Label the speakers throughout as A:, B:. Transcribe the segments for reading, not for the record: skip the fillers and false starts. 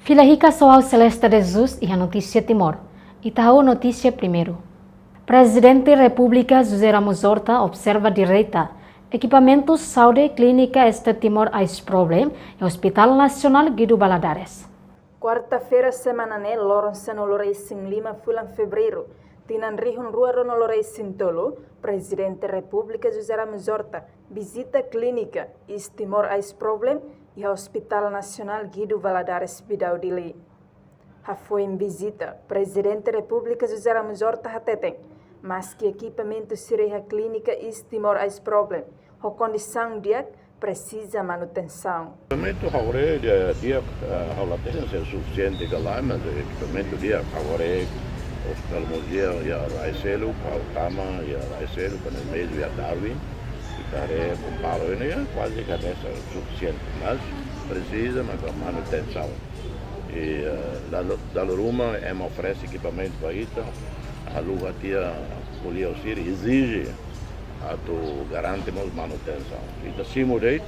A: Fila rica Soal Celeste de Jesus e a notícia Timor. Itaú notícia primeiro. Presidente da República José Ramos Horta observa direita. Equipamentos saúde clínica este Timor Ice Problem e Hospital Nacional Guido Valadares.
B: Quarta-feira, semana né, Lourenço no Lourenço Lima, fulan fevereiro. Tinan Rihun Rua no Lourenço Tolo, Presidente da República José Ramos Horta, visita clínica East Timor Ice Problem e Hospital Nacional Guido Valadares Bidau Dili. Foi em visita, Presidente da República José Ramos Horta Hateteng, mas que equipamento seria a clínica East Timor Ice Problem, a condição dia precisa manutenção.
C: O equipamento agora dia a latência é suficiente lá, mas o equipamento dia agora oftalmologia e a Raicelo, a Tama e a Raicelo, com o meio e a Darwin, e para o Paulo é quase que é suficiente, mas precisa uma manutenção. E da Loruma oferece equipamento para isso, a luva tia polia exige a tu garantimos manutenção. E da cima dele,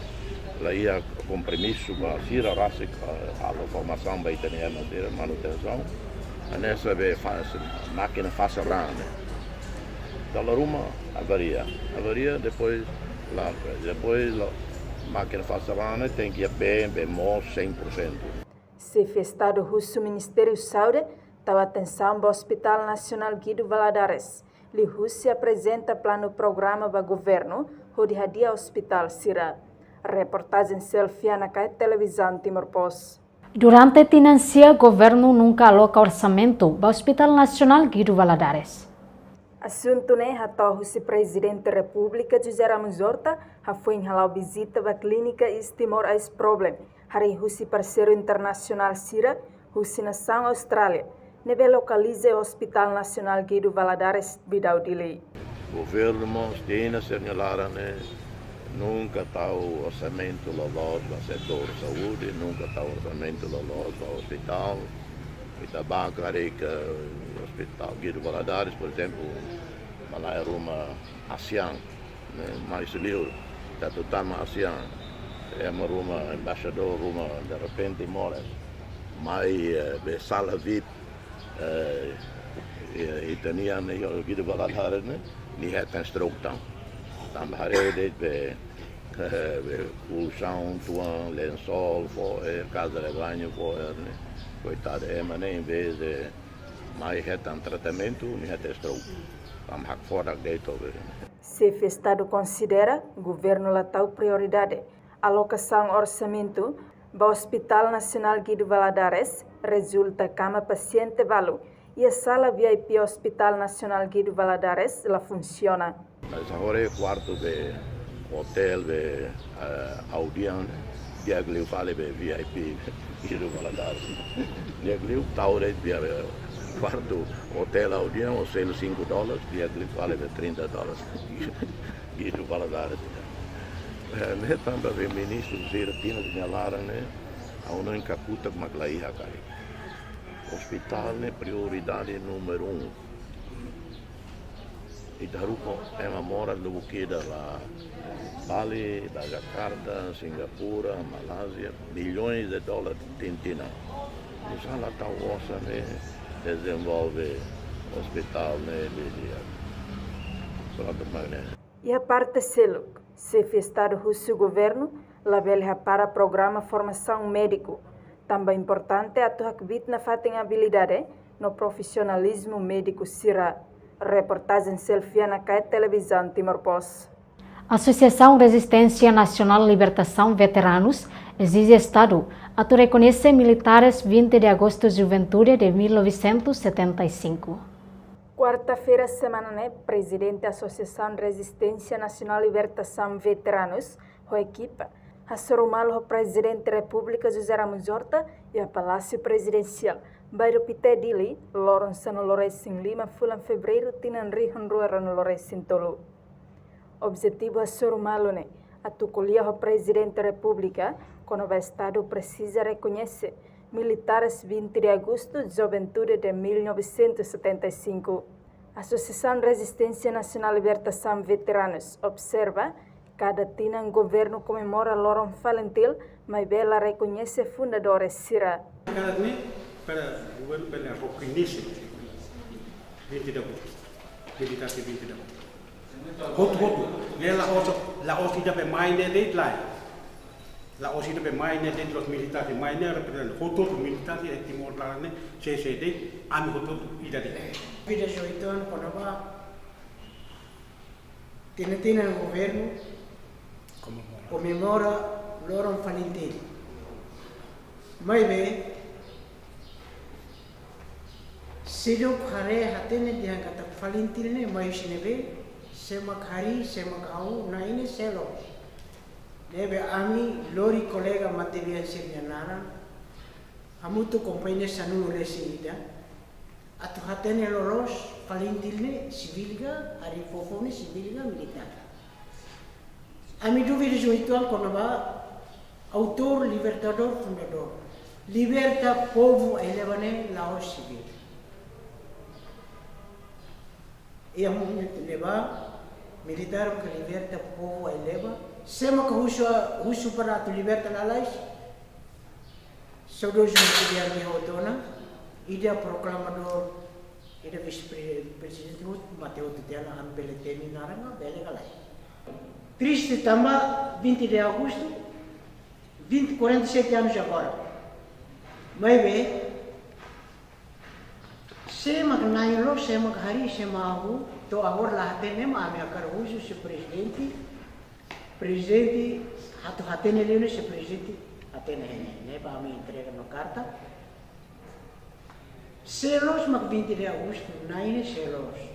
C: lá ia compromisso para a formação vai ter a manutenção. Nessa máquina faz rana. Da Loruma avaria depois a máquina faz rana tem que ir bem 100%.
B: Se festado russo Ministério da Saúde, estava atenção para o Hospital Nacional Guido Valadares. A Rússia apresenta plano programa para o governo, onde a hospital será. Reportagem selfie na televisão Timor Post.
A: Durante a financia, o governo nunca aloca orçamento para o Hospital Nacional Guido Valadares.
B: Assunto né, o Presidente da República José Ramos Horta foi em a visita à clínica East Timor Ice Problem. Hari o parceiro internacional Sira, a nação Austrália. Neve localiza o Hospital Nacional Guido Valadares Bidau Dili.
C: O governo tem a señalar, nunca está o orçamento do setor de saúde, nunca está o orçamento do hospital. Da banca o Hospital Guido Valadares, por exemplo, lá é uma ASEAN, mais livre, está totalmente ASEAN. É uma embaixador, de repente, mora. Mas sala VIP, italiana e Guido Valadares, nem é construção. Também colchão, tuan, lençol, casa de banho, coitado, mas nem em vez de mais tratamento, nem construção. Estamos fora deito.
B: Se o Estado considera, o governo lá tal prioridade. Alocação orçamento para o Hospital Nacional Guido Valadares resulta cama paciente valo e a sala VIP Hospital Nacional Guido Valadares lá funciona.
C: Mas agora é quarto de hotel de audiência, diaglio fale de VIP Guido Valadares. Diaglio taure de quarto hotel audiência, ou seja, $5, diaglio fale de $30. Guido Valadares. Também o ministro Zira Pina señalaram, a única puta que Maglai Hakari. Hospital é prioridade número 1. E Daruko é uma mora do que da Bali, da Jakarta, Singapura, Malásia, bilhões de dólares tintina. E já lá está o orçamento, desenvolve hospital,
B: E a parte Seluk, se o Estado russo governo, la velha para programa formação médico. Também importante a tua na fatem habilidade no profissionalismo médico será. Reportagem selfie na televisão Timor Post.
A: Associação Resistência Nacional Libertação Veteranos exige Estado a reconhecer militares 20 de agosto de Juventude de 1975.
B: Quarta-feira, semana né, Presidente da Associação Resistência Nacional Libertação Veteranos, a equipa, a Sorumalo, o Presidente da República José Ramos Horta e a Palácio Presidencial. Bairro Pité Dili, Lourenço no Lourenço Lima, fulan fevereiro, tinan Rihun Rua no Lourenço Tolo. Objetivo a Sorumalo, né, a tucolia o Presidente da República, quando o Estado precisa reconhecer militares 20 de agosto de Juventude de 1975. A Associação Resistência Nacional Libertação Veteranos observa Cada tinang governo comemora Laurent Valentil, mas Bela reconhece fundadores Sira.
D: Cada ini para governo para reconhecer 20 de agosto, meditasi 20 de agosto. Hotu, la osi da pemain de lai. La osi da pemain de los militares main representan hotu militares e Timor Leste CCD ami hotu ida de.
E: Vida joiton konaba tiene el governo comemora Laurent Valentil. Mas bem, se eu haré hatene dia kata Valentil ne mai sinebe semak hari semak au na ini selo. Nebe ami lori kolega material sirnyanara hamutu kompanyi sanu resida atu hatene lolos Valentil ne civilga hari fofone civilga militar. Ami duvir joituan konaba autor libertador fundador. Liberta povo elevane Laos civil. E a momento leva militar que liberta povo eleva. Sema que russo para tu liberta la lais. Saudos dia de Rodona. Ida proclamador, ida vice-presidente Mateo Tutela ambeleteni naranga bele galai. Triste também 20 de agosto, 47 anos agora. Mas bem, se magnailo, se maghari, se mahu, to agora lá tem a minha caruso se presidente, hatu hatene leno se presidente, hatene né, para me entregar no carta. Selos mag 20 de agosto, naine selos.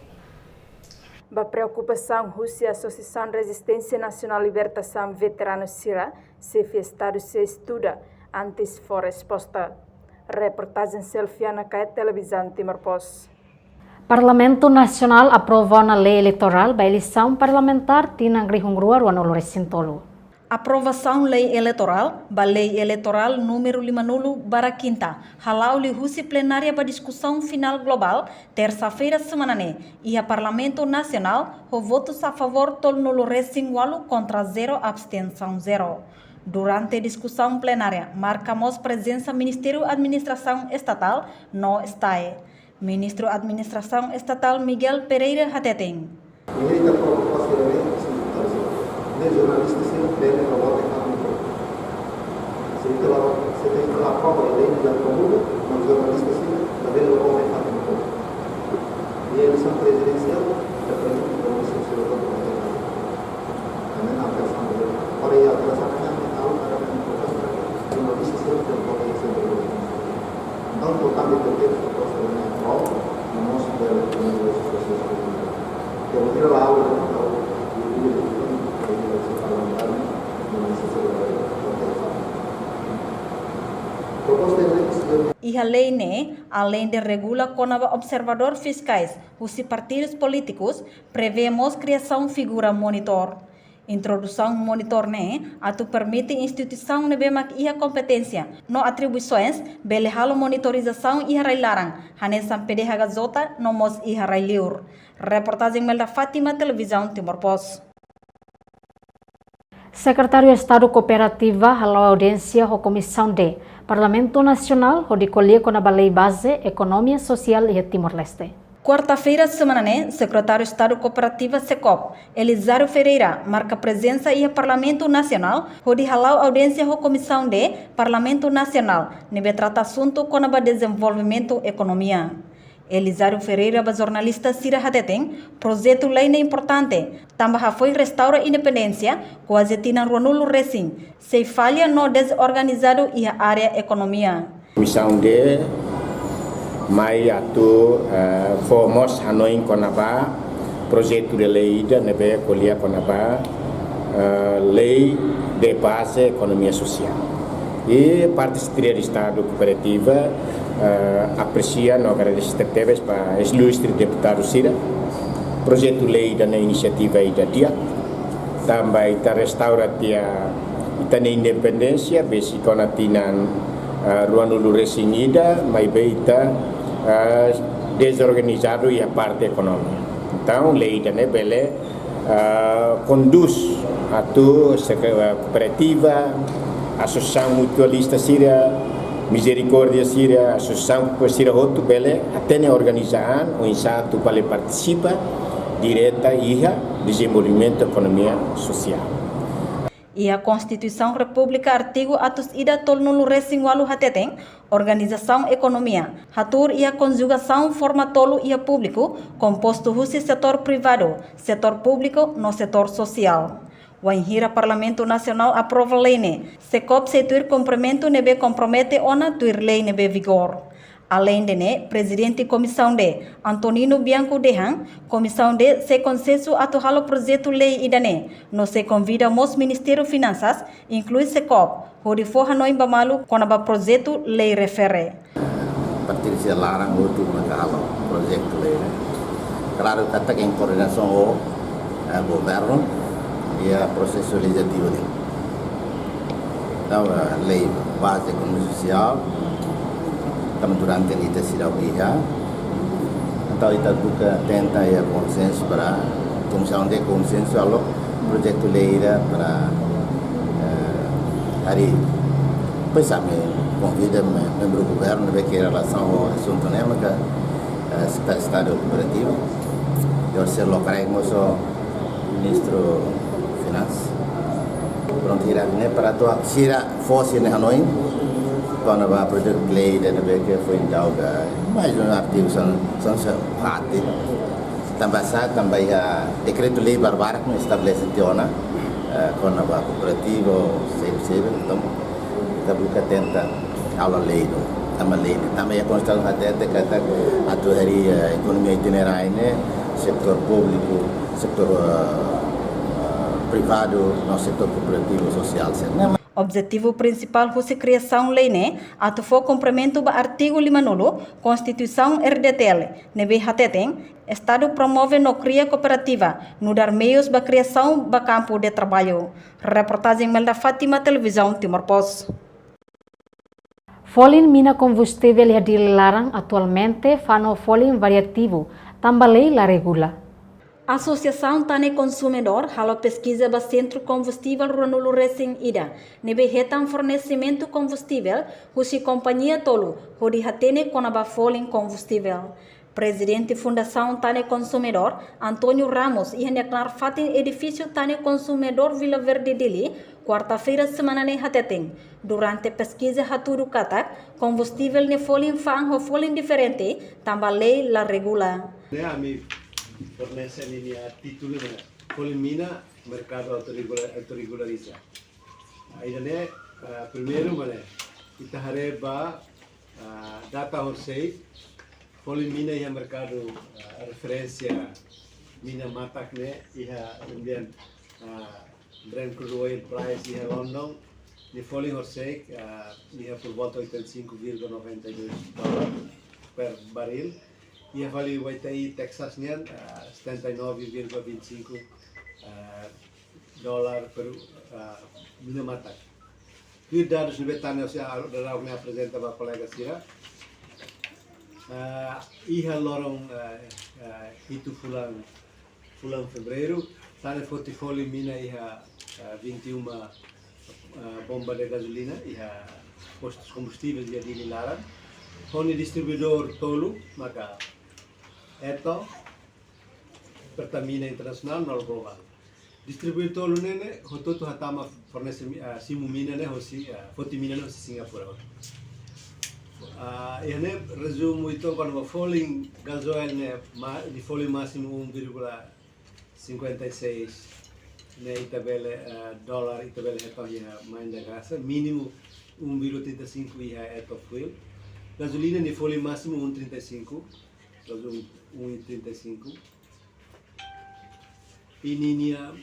B: A preocupação Rússia, Associação de Resistência Nacional Libertação Veteranos Sira, se Estado se estuda antes for resposta. Reportagem Selfiana Caet, Televisão Timor-Post.
A: Parlamento Nacional aprovou na lei eleitoral a eleição parlamentar tinang rihungrua ruanolo recintolo.
F: Aprovação lei eleitoral, lei eleitoral número 50/quinta, halau li husi plenária para discussão final global, terça-feira semanane, e a Parlamento Nacional, o votos a favor tol nulo racing walu contra 0 abstenção 0. Durante a discussão plenária, marcamos presença Ministério Administração Estatal, no STAE. Ministro Administração Estatal Miguel Pereira Hateten.
G: Jornalistas se perdem a volta se tem que lá fora a lei da comuna, mas jornalistas se também não vão ficar no povo. E a eleição presidencial é para mim que não se chega a votar. Também na questão dele. Para ir atrás da manhã, a outra é importante. Jornalistas se não podem ser então, portanto, eu tenho que proposta da minha prova, no nosso dela, que não é as pessoas que eu vou tirar lá a aula,
F: E a lei, além de regular com observadores fiscais, os partidos políticos, prevemos criação figura monitor. Introdução monitor, atu permite instituição nebemak ia competência, no atribuições, belehalo monitorização e larang, hanesam PDH Gazota, no mos e liur. Reportagem Melda Fátima, Televisão Timor-Post.
A: Secretário de Estado Cooperativa halau audiência da Comissão de Parlamento Nacional o de colher com a lei base Economia Social e Timor-Leste.
F: Quarta-feira, semana, Secretário de Estado Cooperativa SECOP, Elisário Ferreira, marca presença e Parlamento Nacional, onde halau audiência da Comissão de Parlamento Nacional, nebe trata assunto com o desenvolvimento economia. Elisário Ferreira, jornalista Sira Hateten, projeto lei importante, também foi restaura independência, quase tina Ronulo Racing, se falha no desorganizado e a área economia.
H: Comissão de mai atu fomos Hanoi konaba projeto de lei da nebe kolia konaba lei de base economia social e parte do Estado Cooperativa aprecia no agradecimento para o ilustre deputado Sira projeto de lei da iniciativa da dia também está restaura a independência besi konatinan ruang dulu resingida mai beita desorganizado e a parte econômica. Então, lei da nebele conduz atau cooperativa, associação mutualista Síria, Misericórdia Síria, associação Síria Hotu Bele, até organizar um ensaio para participar direta e desenvolvimento da economia social.
F: E a Constituição República Artigo Atus Ida Tolnulu Racing Walu Hateteng, Organização Economia, Hatur e a Conjugação Forma Tolo e a Público, composto husi setor privado, setor público no setor social. O Enhira Parlamento Nacional aprova lei ne, se cop se tuir complemento nebe compromete ona tuir lei nebe vigor. Além de ne, Presidente Comissão de Antonino Bianco Dehan, Comissão de se consenso atual projeto lei idane, no se convida mos Ministério Finanças, inclui se cop, hori forra no imbamalu konaba projeto lei refere.
I: Partir larang outro mercado projeto lei. Claro que está em coordenação o governo e o processo legislativo dele. Então, a lei base econômica social estamos durante a lita cirurgia, então kita buka tenta ya consenso para comissão de consenso alo projeto lei para hari pensame convida membro do governo ver que relação ao assunto nemaga estado cooperativo eu ser local moço ministro finanças pronto irá né para tua sira fosse né Hanoi quando vai projeto lei da que foi então mais um artigo são parte também a decreto lei barbar que estabelece tiona quando vai cooperativo sempre então kita buka tenta aula lei também a constituição até kata atu hari ekonomi itinerária né setor público setor privado no setor cooperativo social
F: Objetivo principal da criação lei ne atufo complemento ba artigo 59 Constituição RDTL nebe hateteng Estado promove no cria cooperativa no dar meios ba criação ba campo de trabalho. Reportagem Melda Fátima Televisão Timor-Poste.
A: Folin mina combustível é dilarang atualmente fano folin variativo, também la regula.
F: Associação Tane Consumidor halo pesquisa ba Centro Combustível Ranulu Racing Ida nebe hetan fornecimento combustível husi companhia tolo hodi hatene konaba folin combustível. Presidente Fundação Tane Consumidor Antônio Ramos ia declarar fatin edifício Tane Consumidor Vila Verde Dili quarta-feira semana ne hateteng durante pesquisa haturu katak combustível ne folin fang ho folin diferente tamba lei la regula.
J: Fornece a título de Polimina mercado autoregularizado. Aí né primeiro mané kita hareba data horsei Polimina ia mercado referência mina matak né ia kemudian Brent crude oil price ia London di Folin horsei ia por volta 85,92 dólares per baril. E a value vai ter Texas nian 79,25 dólar per minamata. E dados no betano se dará me apresenta para colega Sira. Iha lorong itu fulan fevereiro, tane portfólio mina iha 21 bomba de gasolina, iha postos combustíveis dia di Lara. Koni distribuidor tolo maka eto Pertamina Internacional no global. Distribuidor nene hototo hatama fornece simu mina ne hosi fotimina no Singapura. Ene resumo ito quando falling gasoil ne di falling máximo 1,56 ne itabele dólar itabele heto ya mainda grasa mínimo 1,35 ia eto fuel. Gasolina ne folha máximo 1,35, gasolina 1,35. Ini ia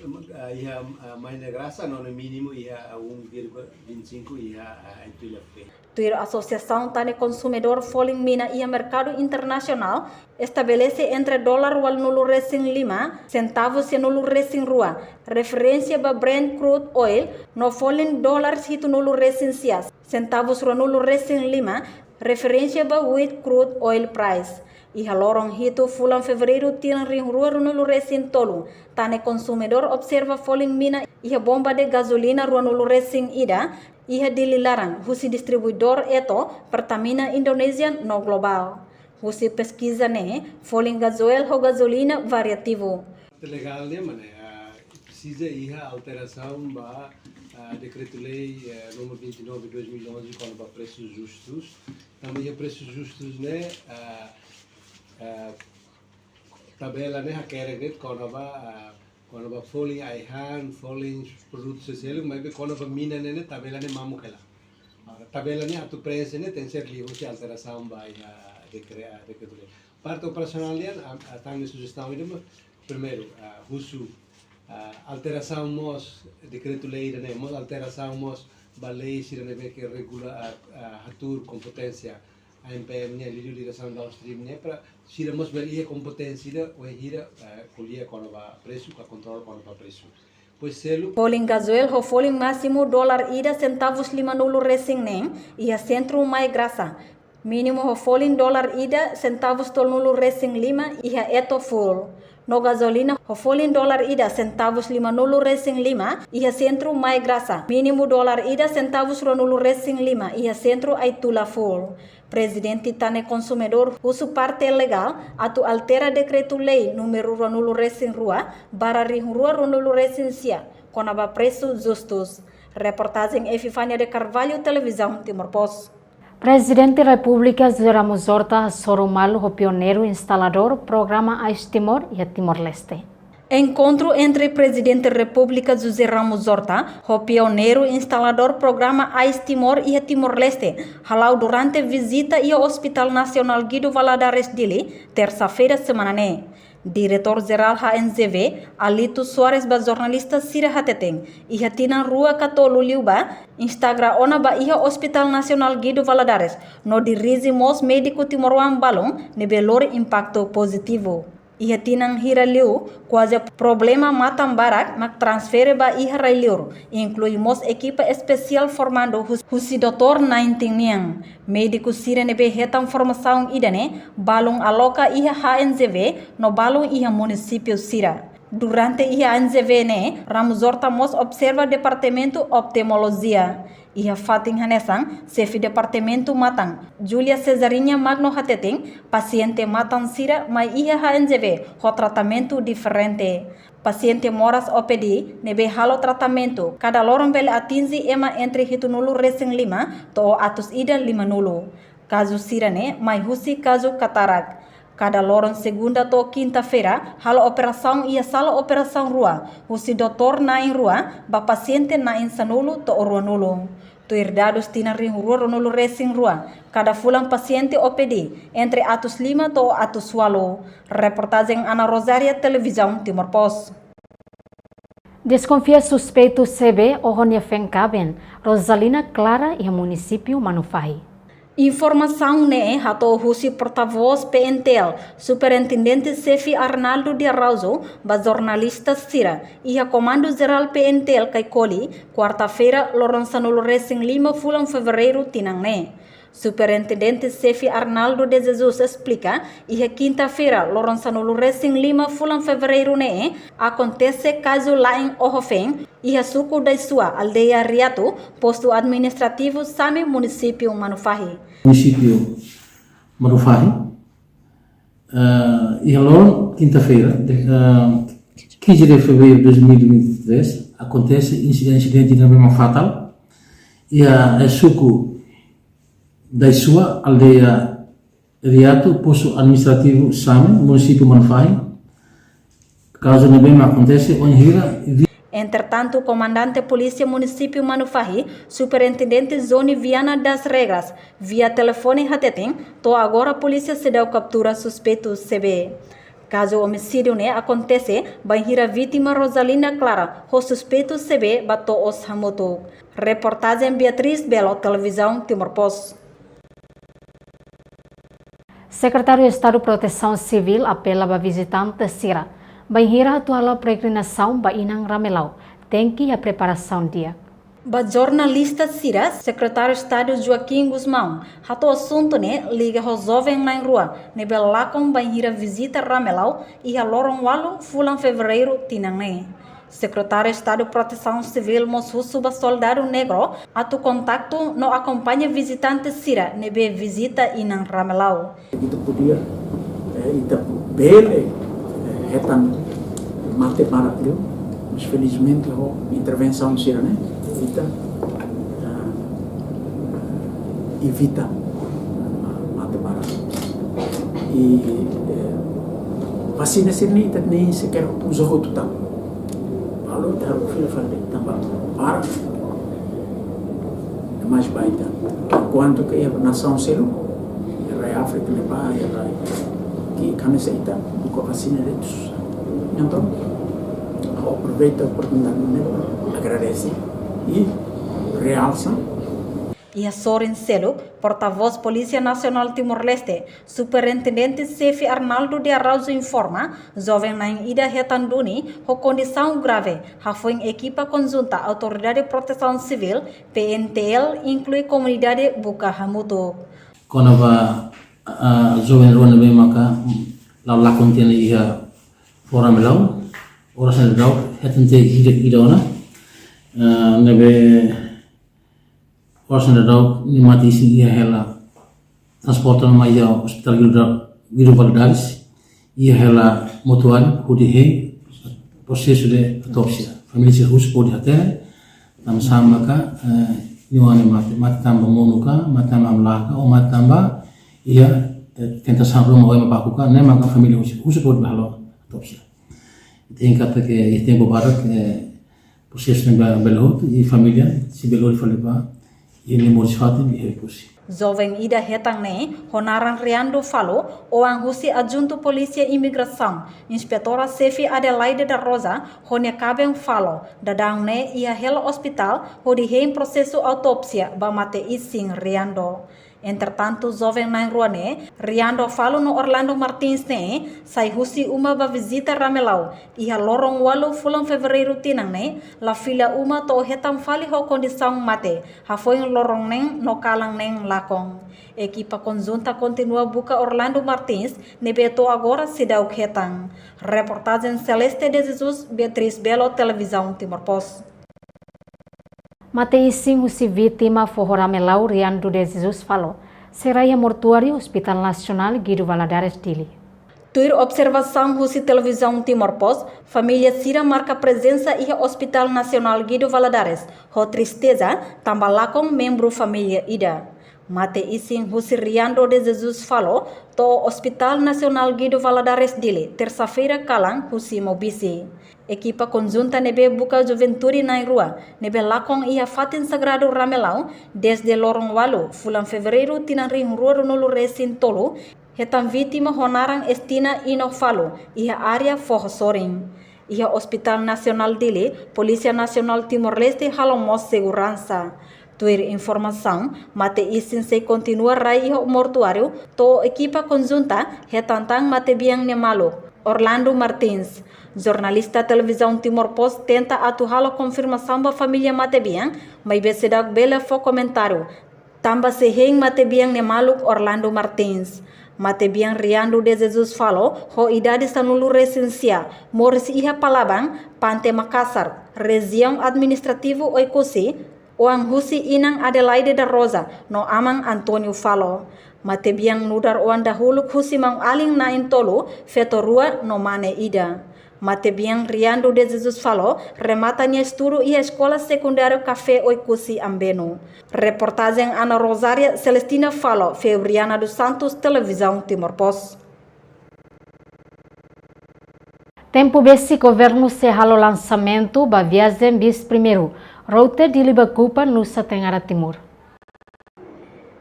J: mais na graça, não é mínimo ia 1,25 ia itu lepe.
F: Tuir Associação Tane Consumidor Folin Mina e Mercado Internacional estabelece entre dólar wal nulu racing 5 centavos e nulu racing rua, referência ba Brent crude oil no folin dólares hito nulu racing 6 centavos ro nulu racing 5 referência ba wheat crude oil price. Iha lorong hito fulan fevereiro tilang ring rua runulu resin tolu. Tane consumidor observa falling mina iha bomba de gasolina runulu resin ida. Iha dililarang husi distribuidor eto Pertamina Indonesia no global. Husi pesquisa ne falling gasoil ho gasolina variativo.
J: Legal né, mano? Precisa ir a alteração ba decreto-lei número 29 de 2011 quando para preços justos. Também a preços justos né tabela né a querer quando vai falling aihan falling produtos sociais mas quando vai mina né tabela né mamukela. Tabela né a tu preço né tem ser livre de alteração ba decreto-lei. Parte operacional né a tanga sugestão isso primeiro uso alteração mos decreto-lei né mos alteração mos ba lei se né que regula a atur competência a MPM né liderança da stream né para se mos ver a competência o hira colher quando vai preço para controle quando vai preço pois selo
F: falling gasoil ho falling máximo dólar ida centavos 50 racing nem e a centro mais graça mínimo ho falling dólar ida centavos 30 racing 5 e a eto full. No gasolina, ho falling dólar ida centavos 50 racing 5 e a centro mais graça. Mínimo dólar ida centavos 20 racing 5 e a centro aitula full. Presidente tane consumidor usu parte legal atu altera decreto-lei número 20 racing rua bara rua 20 racing sia konaba preço justos. Reportagem Efifania de Carvalho, Televisão Timor-Poste.
A: Presidente da República José Ramos Horta Sorumal, o pioneiro instalador programa AIS Timor e Timor-Leste.
F: Encontro entre Presidente da República José Ramos Horta, o pioneiro instalador programa AIS Timor e Timor-Leste, halau durante visita ao Hospital Nacional Guido Valadares Dili, terça-feira semana né. Diretor-Geral HNZV, Alito Soares ba jornalista Sira Hateteng, iha tina rua Katolu Liuba, Instagram ona ba iha Hospital Nacional Guido Valadares, no dirige mos médico Timor-Wan balong, nebelor impacto positivo. Iha tinang hira liu, quase problema matam barak, mak transfere ba iha rai liur, incluímos equipa especial formando husi doutor 19 miang. Médico Sira nebe hetam formação idane, balong aloka iha HNZV, no balong iha município Sira. Durante iha HNZV ne, Ramos Horta mos observa departamento oftalmologia. Iha Fatin Hanesang, chefe departamento Matang, Julia Cesarinha Magno Hateteng, paciente Matang Sira, mas iha HNZV, ho tratamento diferente. Paciente moras OPD, nebe halo tratamento, cada lorong bele atinzi ema entre hitunulu resing 5, to atus ida 50. Caso Sira ne, mai husi caso katarak. Cada lorong segunda to quinta-feira, halo operação ia sala operação rua, husi doutor na in rua, ba paciente na in sanulu to oruanulu. Tu herdados tina ring rua ronulu resing rua, cada fulan paciente OPD, entre atus 5 to atus 8. Reportagem Ana Rosária, Televisão Timor-Poste.
A: Desconfia suspeito CB o Honefencaben, Rosalina Clara e o município Manufahi.
F: Informação ne hato husi porta-voz PNTL, Superintendente Sefi Arnaldo de Arauzo, ba jornalista Sira, e a Comando Geral PNTL Kaikoli, quarta-feira, Lorençano Racing 5 fulan fevereiro tinang ne. Superintendente Sefi Arnaldo de Jesus explica, e a quinta-feira, Lorençano Racing 5 fulan fevereiro ne, acontece caso lá em Ohofeng, e a suco da sua aldeia Riato, posto administrativo Same, município Manufahi.
K: Município Manufahi. E agora, quinta-feira, 15 de fevereiro de 2023, acontece incidente de problema fatal, e a suco da sua aldeia Riato, posto administrativo Same, município Manufahi. Caso não bem acontece, onde
F: Entretanto, o comandante Polícia Município Manufahi, Superintendente Zoni Viana das Regras, via telefone Hateteng, to agora a polícia se deu captura suspeito CB. Caso o homicídio ne acontece, banhira vítima Rosalina Clara, o suspeito CB bato os hamoto. Reportagem Beatriz Belo, Televisão Timor-Poste.
A: Secretário de Estado de Proteção Civil apela para visitante Sira. Banhira atual a peregrinação ba Inang Ramelau, tem que a preparação dia.
F: Ba jornalista Sira, secretário de Estado Joaquim Guzmão, hato assunto ne liga ho jovem na rua, ne belakon banhira visita Ramelau e a lorong walu fulan fevereiro tinang ne. Secretário de Estado de Proteção Civil Moshusu Soldado Negro, atu contacto no acompanha visitante Sira, nebe visita inang Ramelau.
L: Itu podia, itu bele, retan mate para aquilo, mas felizmente a intervenção Sira, né? Evita mate para. E vacina sini tak nem sequer usou total. Kalau taruh fila tambah para é mais baita. Quanto que a nação selo, a África levar, que kami seita buka vacina deles. Então, aproveita a oportunidade, agradece e realça.
F: E a Sorin Selo, porta-voz Polícia Nacional Timor-Leste, Superintendente Sefi Arnaldo de Araujo informa, jovem na ida retanduni, com condição grave, foi em equipa conjunta Autoridade de Proteção Civil, PNTL, inclui comunidade Buka Hamuto.
K: Quando a jovem ruang bem maka, lalu konten ia forum lau, orang sendau, hetente ida ona, nebe orang sendau ni mati isi ia hela transportan maya hospital Giro Valadares, ia hela motuan hudihe proses de autopsia. Família se hus pode até, tam sama ka niwane mati tambah monuka, mati tambah melaka, o mati tambah ia tenta sabro mau mapakuka, ne maka família hus pode bahalo autopsia. Tem kata que ia tempo barak proses de belhut e família se belhut faleba ele modificado e recurso.
F: Jovem ida hetang ne, honaran Riando falo, o angusi adjunto Polícia Imigração, Inspetora Sefi Adelaide da Rosa, honia cabem falo, dadang ne ia hela hospital, hodi em processo autopsia, bamate ising Riando. Entretanto, jovem na rua ne, Riando falo no Orlando Martins ne, sai husi uma ba visita Ramelau, ia lorong walu fulan fevereiro tinang ne, la fila uma to hetam fali ho condição mate, ha foi lorong neng no kalang neng lakong. Equipa conjunta continua buka Orlando Martins, nebeto agora cidau hetang. Reportagem Celeste de Jesus, Beatriz Belo, Televisão Timor-Post.
A: Mateising husi vítima Ramelau Riando de Jesus falou. Seraya Mortuário Hospital Nacional Guido Valadares Dili.
F: Tuir observação husi Televisão Timor-Post, família Sira marca presença e Hospital Nacional Guido Valadares. Ho tristeza, tambalakong membro família ida. Mate ising husi Riando de Jesus falou, to Hospital Nacional Guido Valadares Dili, terça-feira kalang husi mobisi. Equipa conjunta nebe buka juventude na rua, nebe lakong ia fatin sagrado Ramelau, desde lorong walu, fulan fevereiro tinang ring rua nulu resin tolu, hetam vítima honaran estina ino falo, ia área forro soring. Ia Hospital Nacional Dili, Polícia Nacional Timor-Leste halomos segurança. Tuir informação, mate isin se continua rai iho mortuário, to equipa conjunta, hetantang mate biang nemalu, Orlando Martins. Jornalista Televisão Timor-Post tenta atuar a confirmação da família Matebiang, mas besedak bela fo comentário. Tamba se heng Matebiang ne maluk Orlando Martins. Matebiang Riando de Jesus falou, ho idade sanulu resencia, moris iha palabang, Pante Makassar, região administrativo oikusi, o anghusi inang Adelaide da Rosa, no amang Antônio falou. Matebiang nudar oan dahuluk husi mang aling na intolo, feto rua no mane ida. Matebiang Riando de Jesus falou, rematanya estudo e a escola secundária Café Oikusi Ambeno. Reportagem Ana Rosária Celestina falou, Febriana dos Santos, Televisão Timor-Post.
A: Tempo besi governo se halo lançamento ba viagem bis primeiro, route de Libacupa, Nusa Tenggara Timur.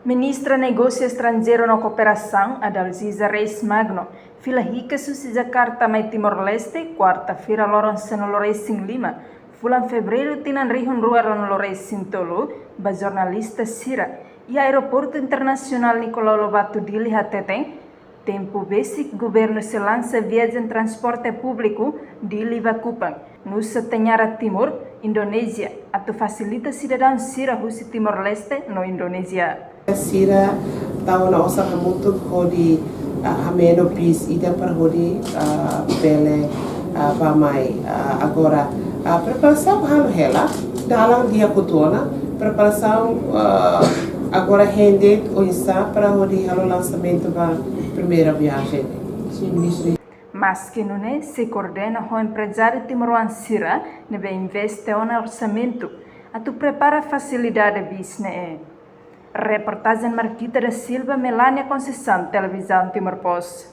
B: Ministra Negócio Estrangeiro na Cooperação, Adalgisa Reis Magno, fila rica susi Jakarta mai Timor-Leste, quarta-feira Lourenço no Lourenço Lima, fulan fevereiro tinan rihun ruar no Lourenço Tolo, ba jornalista Sira, e aeroporto internacional Nicolau Lobato Dili Hateteng, tempo basic governo se lança viagem transporte público de Libacupa. Nusa Tenggara Timur, Indonesia, atau fasilita cidadão Sira Husi Timor-Leste no Indonesia.
M: Sira tahu na osa kamutu hodi hameno pis ida para hodi pele pamai agora a preparação hela dalam dia kutona preparação agora rende o está para hodi halo lançamento da primeira viagem.
B: Mas que não é se coordena com o empresário timoruan Sira nebe investe no orçamento a tu prepara facilidade business. Reportagem Marquita da Silva, Melania Conceição, Televisão Timor Post.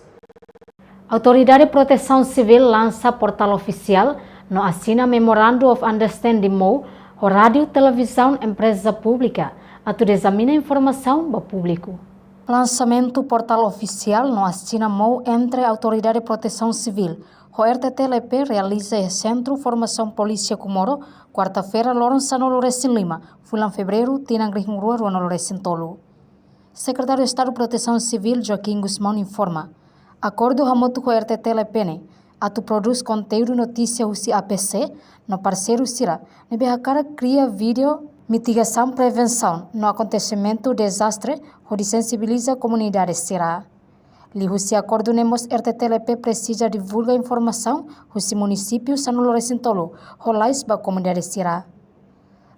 A: Autoridade de Proteção Civil lança portal oficial no assina Memorandum of Understanding MOU, o rádio, televisão, empresa pública, a tu examina informação para público. Lançamento portal oficial no assina MOU entre Autoridade de Proteção Civil. O RTTLP realiza o Centro Formação Polícia Comoro, quarta-feira, Lourenço no Lourenço Lima, fulan fevereiro, Tinang Rihung Rua, no Lourenço Tolo. Secretário de Estado de Proteção Civil, Joaquim Guzmão, informa. Acordo hamotu com o RTTLP, atu produz conteúdo notícia usi APC, no parceiro Sira, nebe hakara cria vídeo, mitigação prevenção, no acontecimento desastre, onde sensibiliza a comunidade Sira. Lihusi acordo nemos RTTLP precisa divulgar informação husi município Sanu Lourenço Tolo, rolais ba comunidade Sira.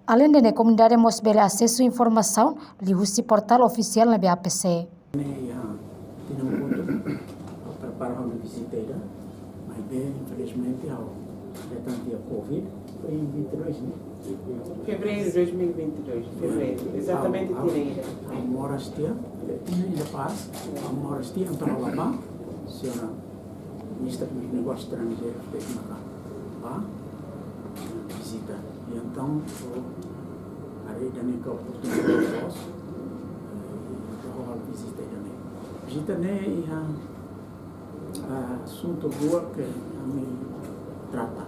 A: Além de comunidade mos bele acesso informação, lihusi portal oficial na BAPC.
L: Para a visita, mas bem, infelizmente, a Covid foi em 22, né?
M: Fevereiro de 2022, fevereiro, exatamente direito.
L: A Morastia, ainda paz, a Morastia, então a Lama, senhora ministra dos Negócios Estrangeiros, fez lá, visita. E então, a rede nem que a oportunidade de nós, a visita também. Visita nem assunto boa que a mim trata.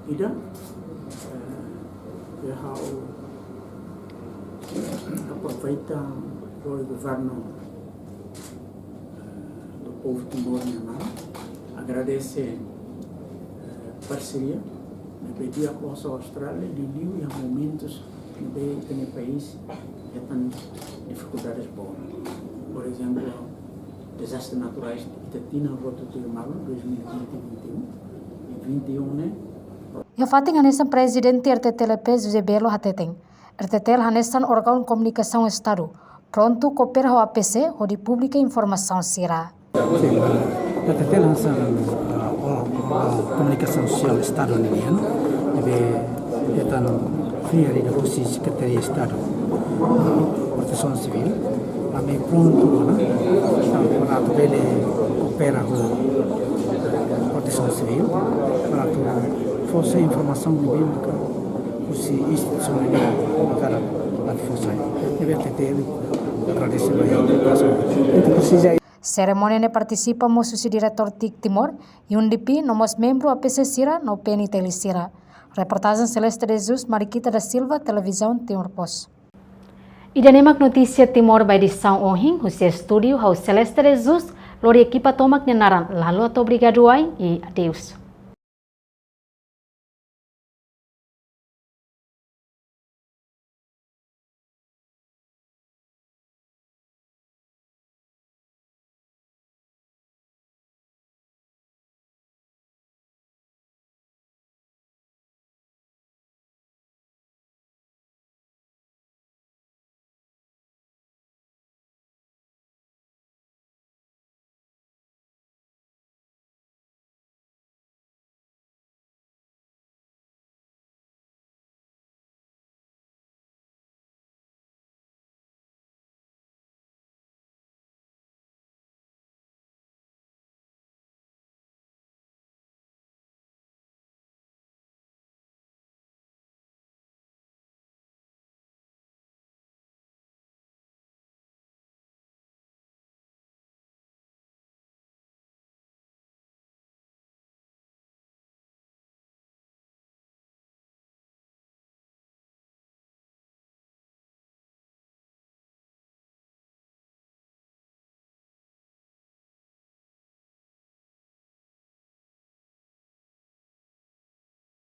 L: Ida, aproveita o governo do povo timor-leste, agradece a parceria, pedir a nossa Austrália, de e há momentos que no país tem dificuldades boas. Por exemplo, desastres naturais que tinha voto de Malo 2020 e 21, né?
A: Ya fating hanesan Presidente RTTLP José Belo Hateteng. RTTL hanesan órgão de comunicação Estado. Pronto coopera ao APC, ou de pública informação Sira.
N: RTTL hanesan comunicação social estadunidense. Deve estar friari da posisi Secretaria de Estado Proteção Civil. Kami pronto para bele coopera com Proteção Civil para força informação bíblica os institucional para a força deve ter agradecer a
A: cerimônia ne participa mosu diretor TIC Timor e UNDP nomos membro APC Sira no PNTL Sira. Reportagem Celeste de Jesus, Mariquita da Silva, Televisão Timor Post. E danemak notícia Timor by edição Ohing, o seu estúdio, ao Celeste de Jesus, lori equipa tomak nenaran, lalu atau brigaduai e adeus.